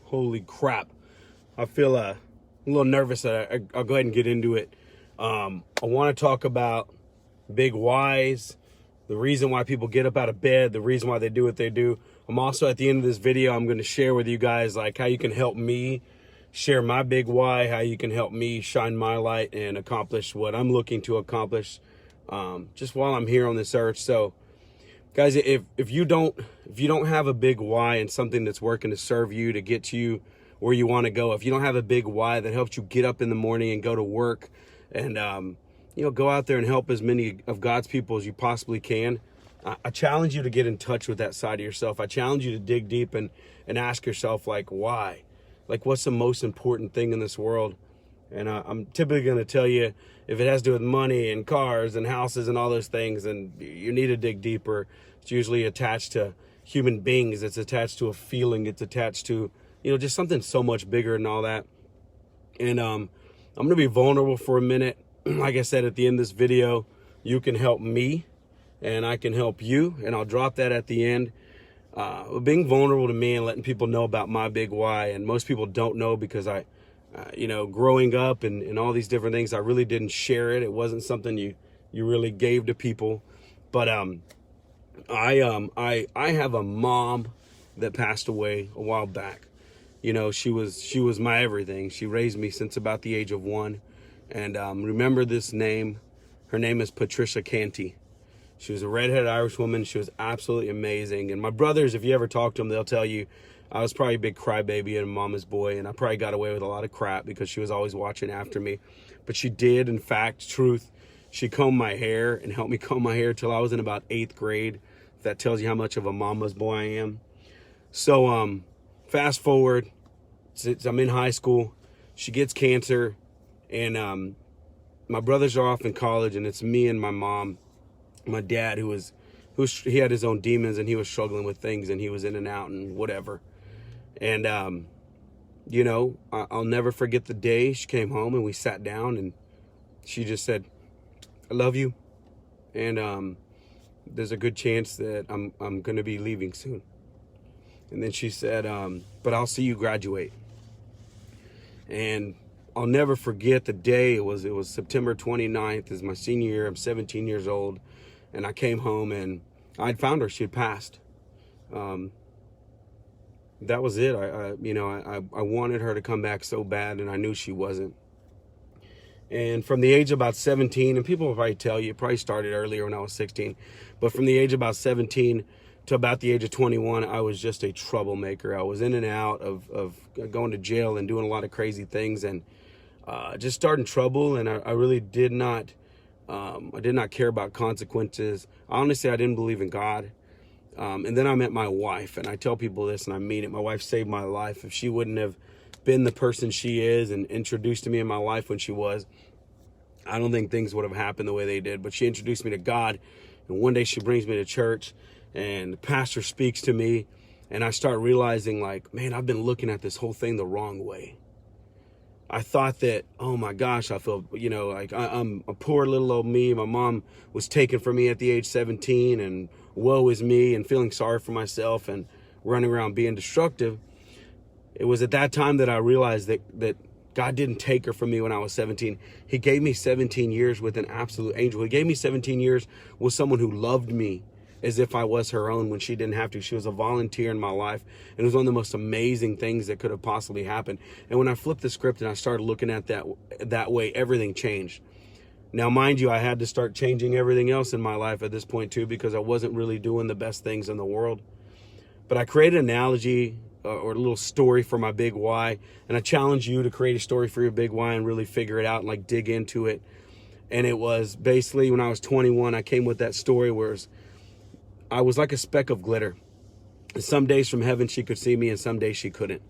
Holy crap. I feel a little nervous that I'll go ahead and get into it. I want to talk about big whys, the reason why people get up out of bed, the reason why they do what they do. I'm also at the end of this video, I'm going to share with you guys like how you can help me share my big why, how you can help me shine my light and accomplish what I'm looking to accomplish just while I'm here on this earth. So guys, if you don't have a big why and something that's working to serve you, to get to you where you want to go, if you don't have a big why that helps you get up in the morning and go to work and go out there and help as many of God's people as you possibly can, I challenge you to get in touch with that side of yourself. I challenge you to dig deep and ask yourself, like, why? Like, what's the most important thing in this world? And I'm typically going to tell you, if it has to do with money and cars and houses and all those things, then you need to dig deeper. It's usually attached to human beings. It's attached to a feeling. It's attached to, just something so much bigger than all that. And I'm going to be vulnerable for a minute. Like I said, at the end of this video, you can help me and I can help you. And I'll drop that at the end. Being vulnerable to me and letting people know about my big why. And most people don't know because growing up and all these different things, I really didn't share it. It wasn't something you really gave to people. But I have a mom that passed away a while back. She was my everything. She raised me since about the age of 1. And remember this name. Her name is Patricia Canty. She was a redheaded Irish woman. She was absolutely amazing. And my brothers, if you ever talk to them, they'll tell you I was probably a big crybaby and a mama's boy, and I probably got away with a lot of crap because she was always watching after me. But she did, in fact, she combed my hair and helped me comb my hair till I was in about 8th grade. If that tells you how much of a mama's boy I am. So fast forward, I'm in high school. She gets cancer, and my brothers are off in college, and it's me and my mom. My dad, he had his own demons, and he was struggling with things, and he was in and out and whatever. And, I'll never forget the day she came home and we sat down and she just said, I love you. And there's a good chance that I'm going to be leaving soon. And then she said, but I'll see you graduate. And I'll never forget the day. It was September 29th. It's my senior year. I'm 17 years old. And I came home and I'd found her. She had passed. That was it. I wanted her to come back so bad, and I knew she wasn't. And from the age of about 17, and people will probably tell you, it probably started earlier when I was 16, but from the age of about 17 to about the age of 21, I was just a troublemaker. I was in and out of going to jail and doing a lot of crazy things, and just starting trouble. And I really did not care about consequences. Honestly, I didn't believe in God. And then I met my wife, and I tell people this, and I mean it. My wife saved my life. If she wouldn't have been the person she is and introduced to me in my life when she was, I don't think things would have happened the way they did. But she introduced me to God, and one day she brings me to church, and the pastor speaks to me, and I start realizing, like, man, I've been looking at this whole thing the wrong way. I thought that, oh my gosh, I feel, like I'm a poor little old me. My mom was taken from me at the age 17, and woe is me, and feeling sorry for myself and running around being destructive. It was at that time that I realized that God didn't take her from me when I was 17. He gave me 17 years with an absolute angel. He gave me 17 years with someone who loved me as if I was her own when she didn't have to. She was a volunteer in my life, and it was one of the most amazing things that could have possibly happened. And when I flipped the script and I started looking at that way, everything changed. Now, mind you, I had to start changing everything else in my life at this point too, because I wasn't really doing the best things in the world. But I created an analogy or a little story for my big why, and I challenge you to create a story for your big why and really figure it out and like dig into it. And it was basically when I was 21, I came with that story where I was like a speck of glitter. And some days from heaven she could see me, and some days she couldn't.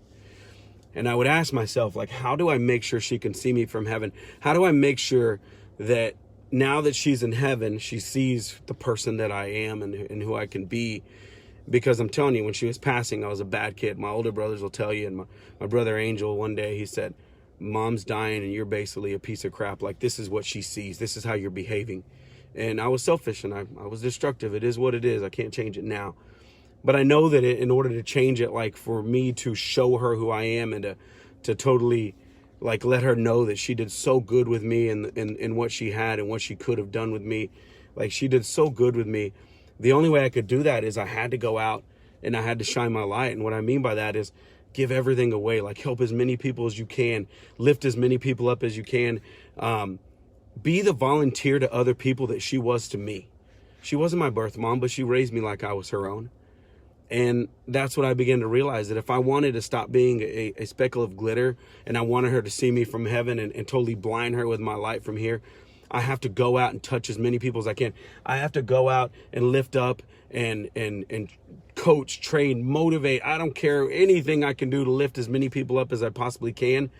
And I would ask myself, like, how do I make sure she can see me from heaven? How do I make sure that now that she's in heaven, she sees the person that I am and who I can be? Because I'm telling you, when she was passing, I was a bad kid. My older brothers will tell you, and my brother Angel, one day he said, Mom's dying and you're basically a piece of crap. Like, this is what she sees. This is how you're behaving. And I was selfish and I was destructive. It is what it is. I can't change it now. But I know that in order to change it, like for me to show her who I am and to totally like let her know that she did so good with me and in what she had and what she could have done with me, like she did so good with me. The only way I could do that is I had to go out and I had to shine my light. And what I mean by that is give everything away, like help as many people as you can, lift as many people up as you can. Be the volunteer to other people that she was to me. She wasn't my birth mom, but she raised me like I was her own. And that's what I began to realize, that if I wanted to stop being a speckle of glitter and I wanted her to see me from heaven and totally blind her with my light from here, I have to go out and touch as many people as I can. I have to go out and lift up and coach, train, motivate. I don't care, anything I can do to lift as many people up as I possibly can.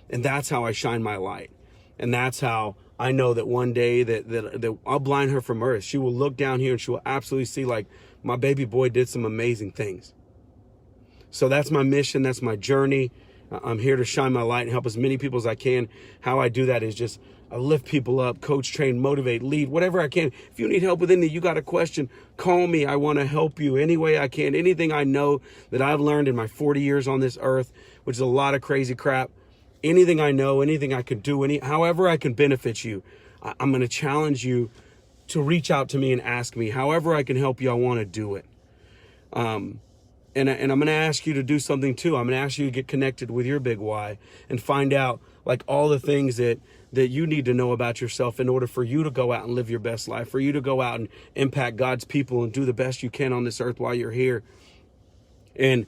And that's how I shine my light. And that's how I know that one day that I'll blind her from earth. She will look down here and she will absolutely see, like, my baby boy did some amazing things. So that's my mission. That's my journey. I'm here to shine my light and help as many people as I can. How I do that is just I lift people up, coach, train, motivate, lead, whatever I can. If you need help with anything, you got a question, call me. I want to help you any way I can. Anything I know that I've learned in my 40 years on this earth, which is a lot of crazy crap. Anything I know, anything I can do, however I can benefit you, I'm going to challenge you to reach out to me and ask me. However I can help you, I want to do it. And I'm going to ask you to do something too. I'm going to ask you to get connected with your big why and find out like all the things that you need to know about yourself in order for you to go out and live your best life, for you to go out and impact God's people and do the best you can on this earth while you're here. And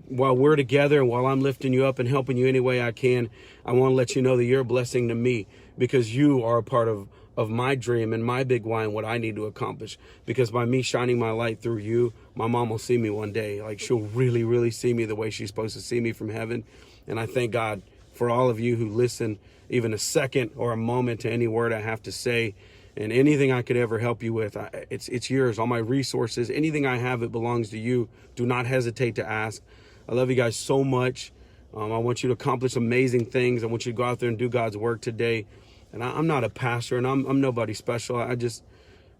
while we're together and while I'm lifting you up and helping you any way I can, I want to let you know that you're a blessing to me because you are a part of my dream and my big why and what I need to accomplish. Because by me shining my light through you, my mom will see me one day. Like she'll really, really see me the way she's supposed to see me from heaven. And I thank God for all of you who listen even a second or a moment to any word I have to say. And anything I could ever help you with, it's yours. All my resources, anything I have, it belongs to you. Do not hesitate to ask. I love you guys so much. I want you to accomplish amazing things. I want you to go out there and do God's work today. And I'm not a pastor, and I'm nobody special. I just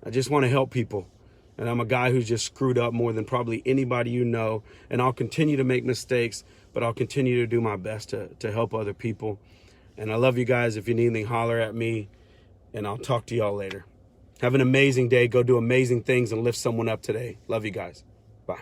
want to help people. And I'm a guy who's just screwed up more than probably anybody you know. And I'll continue to make mistakes, but I'll continue to do my best to help other people. And I love you guys. If you need anything, holler at me. And I'll talk to y'all later. Have an amazing day. Go do amazing things and lift someone up today. Love you guys. Bye.